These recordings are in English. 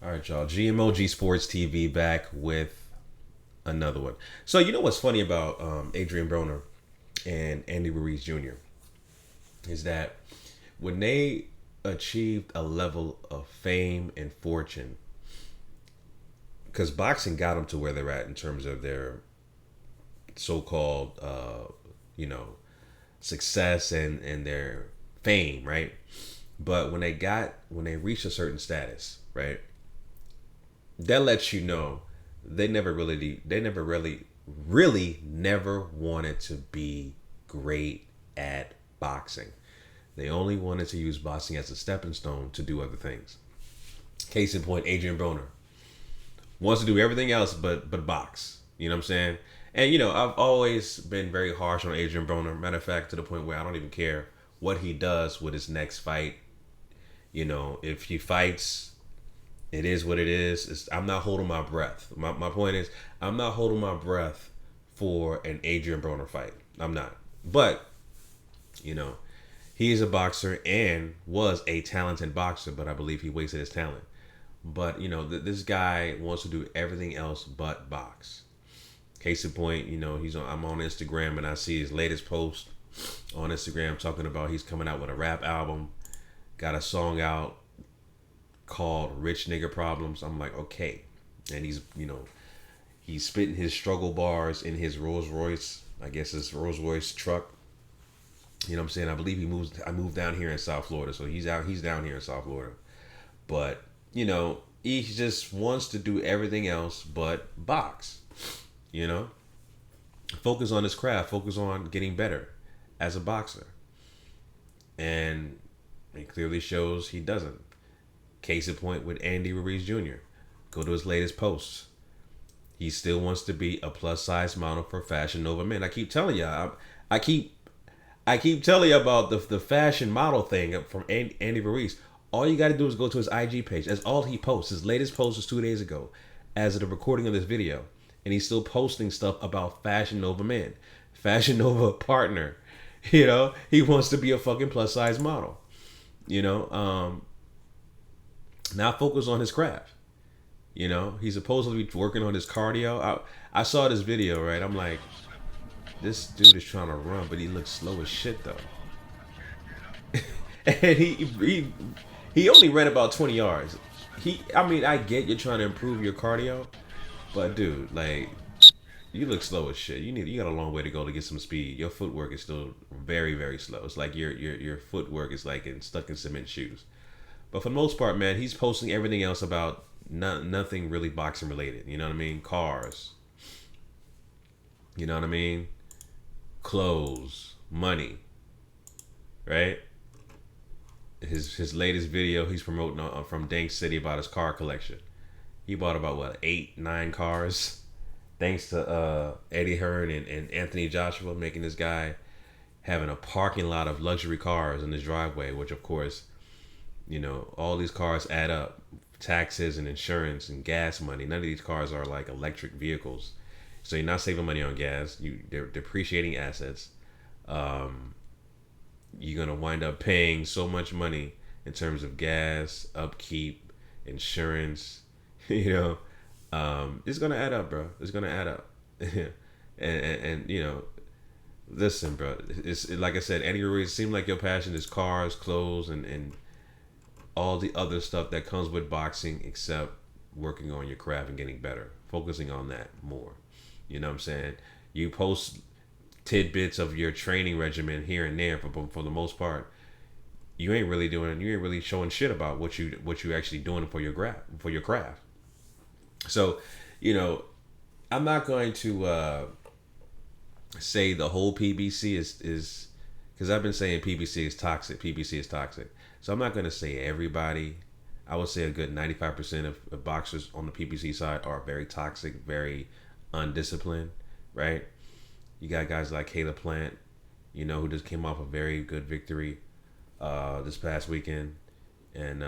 All right, y'all. GMOG Sports TV back with another one. So you know what's funny about Adrien Broner and Andy Ruiz Jr. is that when they achieved a level of fame and fortune, because boxing got them to where they're at in terms of their so-called, you know, success and their fame, right? But when they reached a certain status, right, that lets you know they never really never wanted to be great at boxing. They only wanted to use boxing as a stepping stone to do other things. Case in point, Adrian Broner wants to do everything else but box. You know what I'm saying? And you know, I've always been very harsh on Adrian Broner. Matter of fact, to the point where I don't even care what he does with his next fight. You know, if he fights, it is what it is. I'm not holding my breath. My point is, I'm not holding my breath for an Adrian Broner fight. I'm not. But, you know, he is a boxer and was a talented boxer, but I believe he wasted his talent. But, you know, this guy wants to do everything else but box. Case in point, you know, I'm on Instagram and I see his latest post on Instagram talking about he's coming out with a rap album, got a song out called Rich Nigga Problems. I'm like, okay. And he's spitting his struggle bars in his Rolls Royce, I guess his Rolls Royce truck. You know what I'm saying? I believe I moved down here in South Florida. So he's down here in South Florida. But, you know, he just wants to do everything else but box. You know? Focus on his craft, focus on getting better as a boxer. And it clearly shows he doesn't. Case in point with Andy Ruiz Jr. Go to his latest posts. He still wants to be a plus size model for Fashion Nova men. I keep telling y'all. I keep telling you about the fashion model thing from Andy Ruiz. All you got to do is go to his IG page. That's all he posts. His latest post was 2 days ago, as of the recording of this video, and he's still posting stuff about Fashion Nova men, Fashion Nova partner. You know, he wants to be a fucking plus size model. You know, now focus on his craft. You know, he's supposed to be working on his cardio. I saw this video, right? I'm like, this dude is trying to run, but he looks slow as shit though. And he only ran about 20 yards. I mean, I get you're trying to improve your cardio, but dude, like, you look slow as shit. You got a long way to go to get some speed. Your footwork is still very, very slow. It's like your footwork is like stuck in cement shoes. But for the most part, man, he's posting everything else about nothing really boxing related. You know what I mean? Cars. You know what I mean? Clothes, money. Right? His latest video he's promoting from Dank City about his car collection. He bought about what 8, 9 cars, thanks to Eddie Hearn and Anthony Joshua, making this guy having a parking lot of luxury cars in his driveway. Which of course, you know, all these cars add up, taxes and insurance and gas money. None of these cars are like electric vehicles, so you're not saving money on gas. They're depreciating assets. Um, you're gonna wind up paying so much money in terms of gas, upkeep, insurance. You know, it's gonna add up, bro. It's gonna add up. And you know, listen, bro. Like I said, Eddie Ruiz. Seemed like your passion is cars, clothes, and all the other stuff that comes with boxing, except working on your craft and getting better, focusing on that more. You know what I'm saying? You post tidbits of your training regimen here and there, but for the most part, you ain't really showing shit about what you actually doing for your craft. So, you know, I'm not going to say the whole PBC is because I've been saying PBC is toxic. PBC is toxic. So I'm not going to say everybody. I would say a good 95% of boxers on the PBC side are very toxic, very undisciplined, right? You got guys like Caleb Plant, you know, who just came off a very good victory this past weekend, and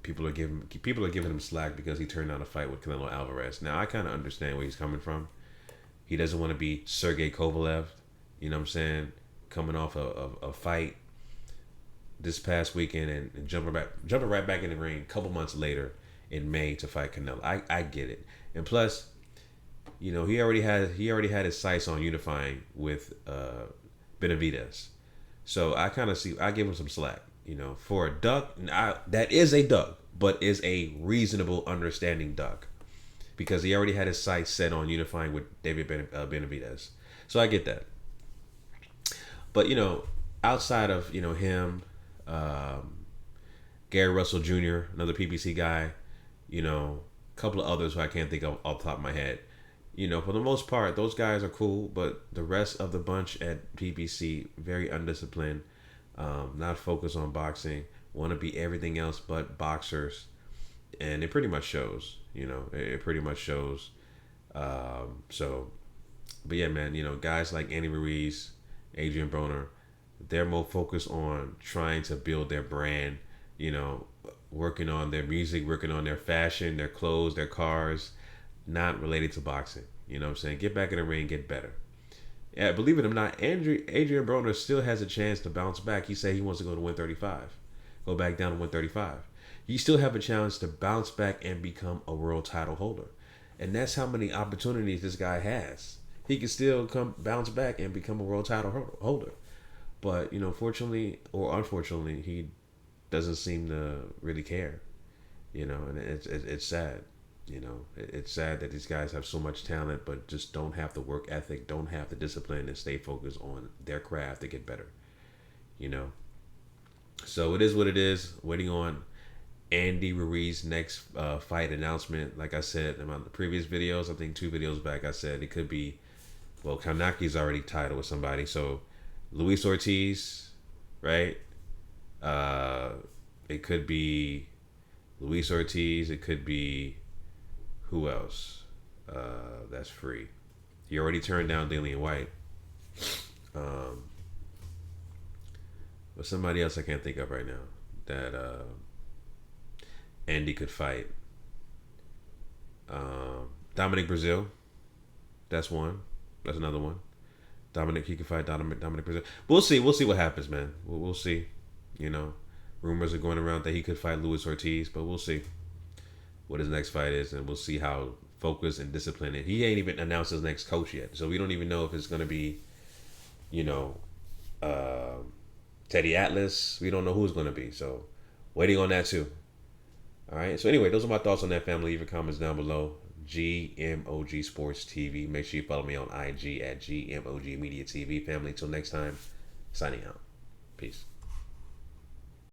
people are giving him slack because he turned down a fight with Canelo Alvarez. Now I kind of understand where he's coming from. He doesn't want to be Sergey Kovalev, you know what I'm saying, coming off a fight this past weekend and jumping right back in the ring a couple months later in May to fight Canelo. I get it, and plus, you know, he already had his sights on unifying with Benavidez. So I kind of see, I give him some slack, you know, for a duck. That is a duck, but is a reasonable, understanding duck, because he already had his sights set on unifying with Benavidez. So I get that. But you know, outside of, you know, him, Gary Russell Jr., another PBC guy, you know, a couple of others who I can't think of off the top of my head. You know, for the most part, those guys are cool, but the rest of the bunch at PBC, very undisciplined, not focused on boxing, want to be everything else but boxers, and it pretty much shows. You know, it pretty much shows. So, but yeah, man, you know, guys like Andy Ruiz, Adrien Broner, they're more focused on trying to build their brand, you know, working on their music, working on their fashion, their clothes, their cars, not related to boxing. You know what I'm saying? Get back in the ring, get better. Yeah, believe it or not, Adrien Broner still has a chance to bounce back. He said he wants to go to 135, go back down to 135. You still have a chance to bounce back and become a world title holder. And that's how many opportunities this guy has. He can still bounce back and become a world title holder. But, you know, fortunately or unfortunately, he doesn't seem to really care. You know, and it's sad. You know, it's sad that these guys have so much talent, but just don't have the work ethic, don't have the discipline, and stay focused on their craft to get better. You know, so it is what it is. Waiting on Andy Ruiz's next fight announcement. Like I said in my previous videos, I think 2 videos back, I said it could be, well, Kanaki's already titled with somebody, so Luis Ortiz, right? It could be Luis Ortiz. It could be, who else? That's free. He already turned down Dillian White. But somebody else I can't think of right now that Andy could fight. Dominic Brazil. That's one. That's another one. He could fight Dominic Brazil. We'll see. We'll see what happens, man. We'll see. You know, rumors are going around that he could fight Luis Ortiz, but we'll see what his next fight is, and we'll see how focused and disciplined. And he ain't even announced his next coach yet, so we don't even know if it's going to be, you know, Teddy Atlas. We don't know who it's going to be, so waiting on that too. All right. So anyway, those are my thoughts on that, family. Leave your comments down below. GMOGSportsTV. Make sure you follow me on IG at GMOGMedia TV. Family, until next time, signing out. Peace.